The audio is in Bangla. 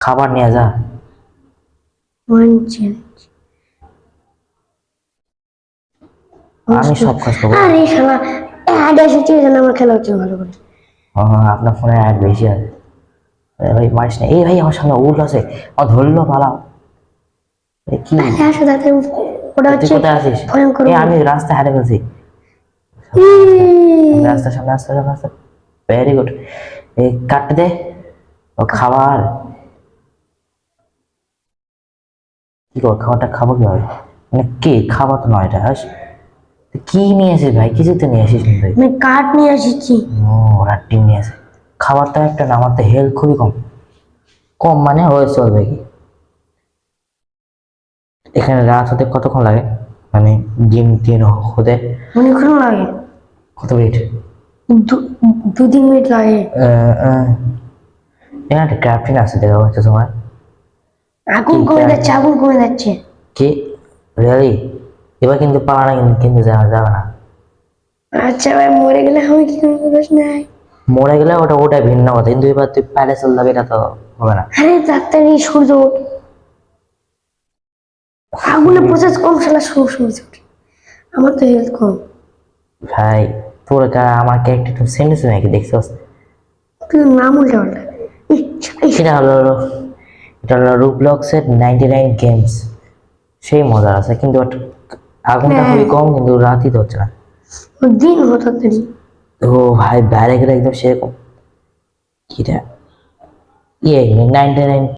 খাবার নিয়ে যা। One challenge. আমি সব কাজ করবো। আরে শালা অ্যাড এসেছে যেন আমার খেলা হচ্ছে ভালো করে। আপনার ফোনে অ্যাড বেশি আছে। ভাই মারিস না। এই ভাই আমার সামনে উঠ আছে, আমার ধরলো পালাও। কি আসো তাতে ওটা তুই হচ্ছে কোথায় আছিস? ভয়ঙ্কর। আমি রাস্তা হারিয়ে ফেলছি। রাস্তার সামনে আসতে রাস্তা। Very good. এই কাটতে দে। ও খাবার কি কর, খাবারটা খাবো কিভাবে? মানে কে খাবার তো নয় এটা। কি নিয়ে আসিস ভাই? কিছু তো নিয়ে আসিস না ভাই। আমি কাঠ নিয়ে এসেছি। ও ওরা টিম নিয়ে আসে। খাবারটা একটা না, আমার তো হেলথ খুবই কম। কম মানে হয়ে চলবে কি? এখানে রাত হতে কতক্ষণ লাগে? মানে দিন হতে অনেকক্ষণ লাগে। কত মিনিট? 2-3 মিনিট লাগে। এখানে একটা ক্রাফটিং আছে দেখা হচ্ছে তোমার। আগুন কি কমে craft- যাচ্ছে, আগুন কমে যাচ্ছে। কি রিয়ালি? এবার কিন্তু পালা না, কিন্তু যাওয়া যাবে না। আচ্ছা ভাই, মরে গেলে আমি কি করবো দোষ নাই? মরে গেলে ওটা ভিন্ন কথা, কিন্তু এবার তুই প্যালেস চল যাবে, এটা তো হবে না। আরে ডাক্তারি সূর্য ওঠ। আগুনে প্রসেস কম, শালা সূর্য ওঠ। আমার তো হেলথ কম। ভাই তোর আমার ক্যারেক্টার একটু সেন্স নাকি দেখছস? তুই নাম উল্টা পাল্টা। এটা হলো রুবলক্সের 99 গেমস। সেই মজা আছে, কিন্তু আগুনটা খুবই কম, কিন্তু রাতই তো হচ্ছে না। দিন হতো তাড়াতাড়ি। ও ভাই বাইরে গেলে একদম সেরকম। কিটা ইয়ে 99